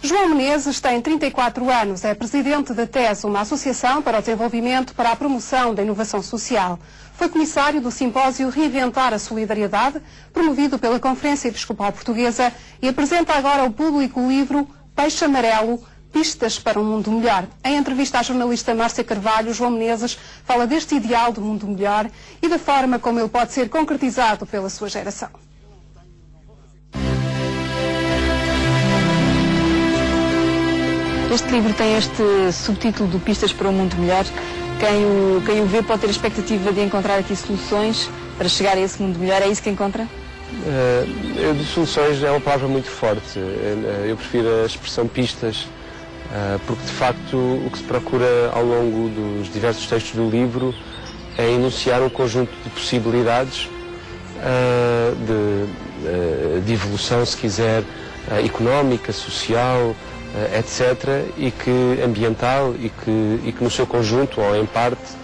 João Menezes tem 34 anos, é presidente da TES, uma associação para o desenvolvimento para a promoção da inovação social. Foi comissário do simpósio Reinventar a Solidariedade, promovido pela Conferência Episcopal Portuguesa, e apresenta agora ao público o livro Peixe Amarelo, Pistas para um Mundo Melhor. Em entrevista à jornalista Márcia Carvalho, João Menezes fala deste ideal do mundo melhor e da forma como ele pode ser concretizado pela sua geração. Este livro tem este subtítulo do Pistas para um Mundo Melhor. Quem o vê pode ter a expectativa de encontrar aqui soluções para chegar a esse mundo melhor. É isso que encontra? De soluções é uma palavra muito forte. Eu prefiro a expressão pistas, porque de facto o que se procura ao longo dos diversos textos do livro é enunciar um conjunto de possibilidades de evolução, se quiser, económica, social, etc., e que ambiental e que no seu conjunto ou em parte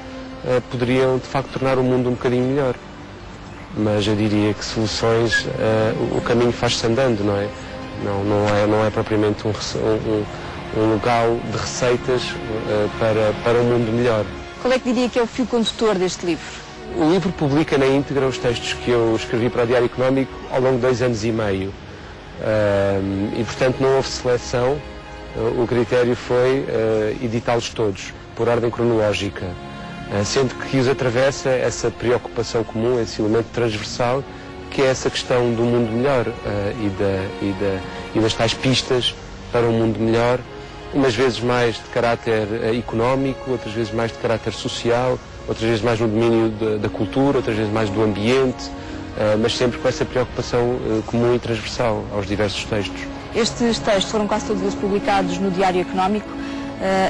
poderiam de facto tornar o mundo um bocadinho melhor. Mas eu diria que soluções, o caminho faz-se andando, não é? Não é propriamente um lugar de receitas para um mundo melhor. Qual é que diria que é o fio condutor deste livro? O livro publica na íntegra os textos que eu escrevi para o Diário Económico ao longo de 2 anos e meio. E portanto não houve seleção. O critério foi editá-los todos, por ordem cronológica, sendo que os atravessa essa preocupação comum, esse elemento transversal, que é essa questão do mundo melhor e das tais pistas para um mundo melhor, umas vezes mais de caráter económico, outras vezes mais de caráter social, outras vezes mais no domínio da cultura, outras vezes mais do ambiente, mas sempre com essa preocupação comum e transversal aos diversos textos. Estes textos foram quase todos eles publicados no Diário Económico.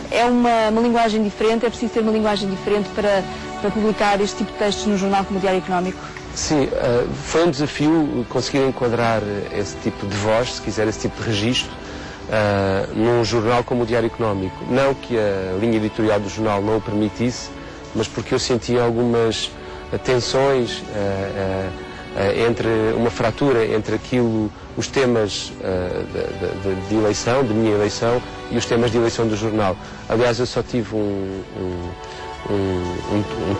É uma linguagem diferente, é preciso ter uma linguagem diferente para publicar este tipo de textos no jornal como o Diário Económico? Sim, foi um desafio conseguir enquadrar esse tipo de voz, se quiser, esse tipo de registro, num jornal como o Diário Económico. Não que a linha editorial do jornal não o permitisse, mas porque eu sentia algumas tensões, entre uma fratura entre os temas de eleição, de minha eleição, e os temas de eleição do jornal. Aliás, eu só tive um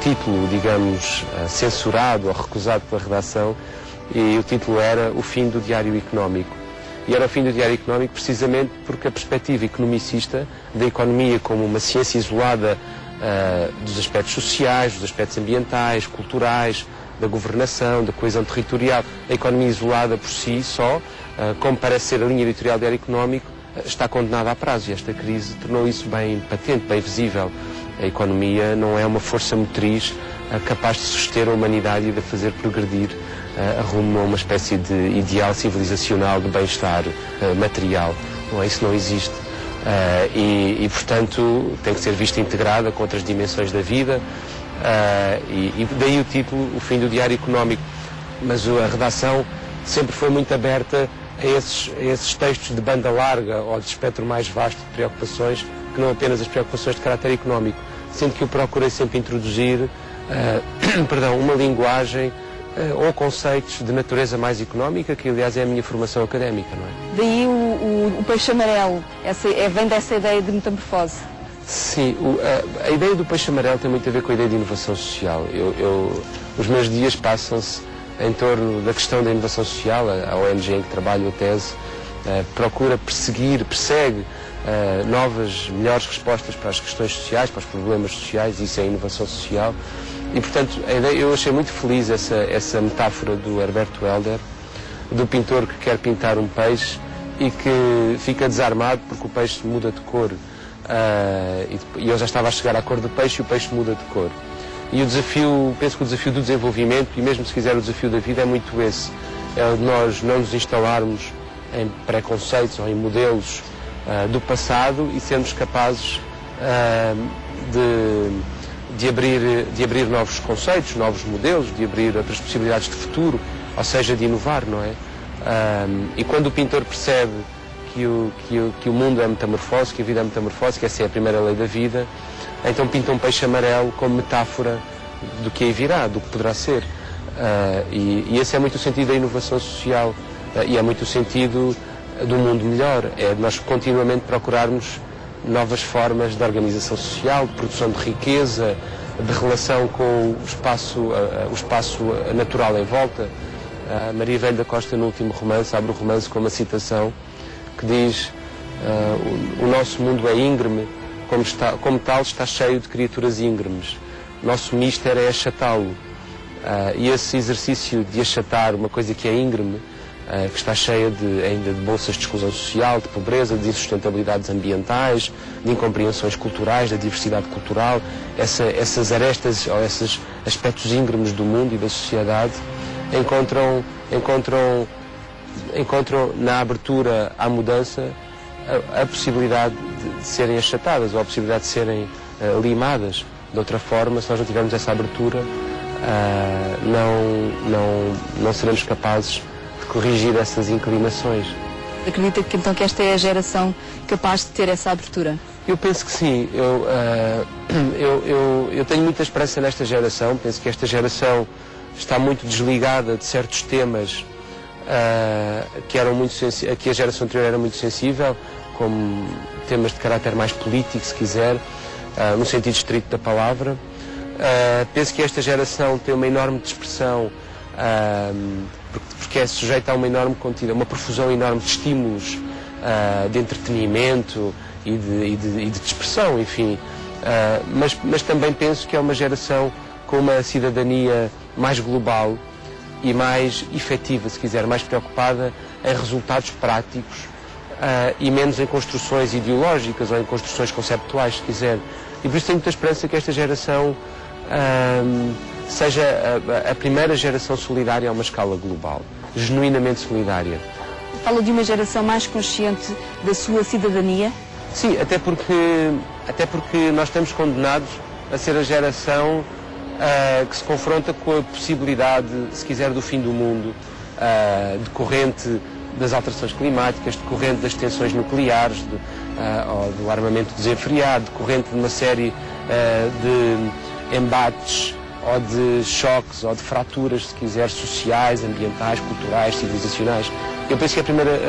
título, digamos, censurado ou recusado pela redação, e o título era O Fim do Diário Económico. E era o fim do Diário Económico precisamente porque a perspectiva economicista da economia como uma ciência isolada dos aspectos sociais, dos aspectos ambientais, culturais, da governação, da coesão territorial, a economia isolada por si só, como parece ser a linha editorial do Diário Económico, está condenada a prazo, e esta crise tornou isso bem patente, bem visível. A economia não é uma força motriz capaz de suster a humanidade e de a fazer progredir rumo a uma espécie de ideal civilizacional de bem-estar material. Não é? Isso não existe. E, portanto, tem que ser vista integrada com outras dimensões da vida, e daí o título, O Fim do Diário Económico. Mas a redação sempre foi muito aberta a esses textos de banda larga ou de espectro mais vasto de preocupações, que não apenas as preocupações de caráter económico, sendo que eu procurei sempre introduzir uma linguagem ou conceitos de natureza mais económica, que aliás é a minha formação académica, não é? Daí o peixe amarelo, vem dessa ideia de metamorfose. Sim, a ideia do peixe amarelo tem muito a ver com a ideia de inovação social. Os meus dias passam-se em torno da questão da inovação social. A ONG em que trabalho, a TES, persegue novas, melhores respostas para as questões sociais, para os problemas sociais, e isso é inovação social. E, portanto, eu achei muito feliz essa metáfora do Herberto Helder, do pintor que quer pintar um peixe e que fica desarmado porque o peixe muda de cor. E eu já estava a chegar à cor do peixe e o peixe muda de cor. E penso que o desafio do desenvolvimento, e mesmo se quiser o desafio da vida, é muito esse. É o de nós não nos instalarmos em preconceitos ou em modelos do passado e sermos capazes de abrir novos conceitos, novos modelos, de abrir outras possibilidades de futuro, ou seja, de inovar, não é? E quando o pintor percebe que o mundo é metamorfose, que a vida é metamorfose, que essa é a primeira lei da vida, então pinta um peixe amarelo como metáfora do que aí virá, do que poderá ser. E esse é muito o sentido da inovação social, e é muito o sentido do mundo melhor, é nós continuamente procurarmos novas formas de organização social, de produção de riqueza, de relação com o espaço natural em volta. A Maria Velho da Costa, no último romance, abre o romance com uma citação que diz: o nosso mundo é íngreme, como tal está cheio de criaturas íngremes. Nosso mister é achatá-lo. E esse exercício de achatar uma coisa que é íngreme, que está cheia ainda de bolsas de exclusão social, de pobreza, de insustentabilidades ambientais, de incompreensões culturais, da diversidade cultural, essas arestas ou esses aspectos íngremes do mundo e da sociedade encontram na abertura à mudança a possibilidade de serem achatadas ou a possibilidade de serem limadas. De outra forma, se nós não tivermos essa abertura, não seremos capazes de corrigir essas inclinações. Acredita que então que esta é a geração capaz de ter essa abertura? Eu penso que sim. Eu tenho muita esperança nesta geração. Penso que esta geração está muito desligada de certos temas que a geração anterior era muito sensível, como temas de caráter mais político, se quiser, no sentido estrito da palavra. Penso que esta geração tem uma enorme dispersão, porque é sujeita a uma enorme quantidade, uma profusão enorme de estímulos, de entretenimento e de dispersão, enfim. Mas também penso que é uma geração com uma cidadania mais global e mais efetiva, se quiser, mais preocupada em resultados práticos e menos em construções ideológicas ou em construções conceptuais, se quiser. E por isso tenho muita esperança que esta geração seja a primeira geração solidária a uma escala global, genuinamente solidária. Fala de uma geração mais consciente da sua cidadania? Sim, até porque nós estamos condenados a ser a geração que se confronta com a possibilidade, se quiser, do fim do mundo, decorrente das alterações climáticas, decorrente das tensões nucleares, ou do armamento desenfreado, decorrente de uma série de embates ou de choques ou de fraturas, se quiser, sociais, ambientais, culturais, civilizacionais. Eu penso que é a primeira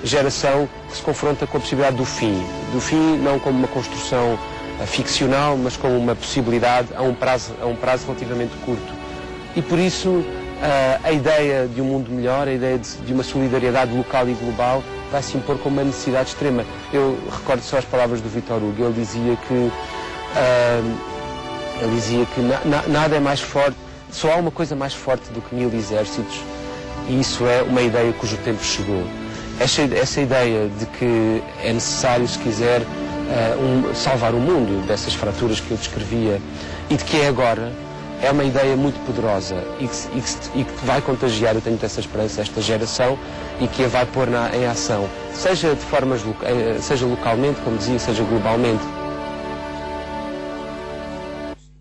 geração que se confronta com a possibilidade do fim não como uma construção ficcional, mas como uma possibilidade a um prazo relativamente curto. E por isso a ideia de um mundo melhor, a ideia de uma solidariedade local e global vai se impor como uma necessidade extrema. Eu recordo só as palavras do Victor Hugo. Ele dizia que nada é mais forte, só há uma coisa mais forte do que 1000 exércitos, e isso é uma ideia cujo tempo chegou. Essa ideia de que é necessário, se quiser, salvar o mundo dessas fraturas que eu descrevia e de que é agora, é uma ideia muito poderosa e que vai contagiar, eu tenho essa esperança, esta geração, e que a vai pôr em ação, seja localmente, como dizia, seja globalmente.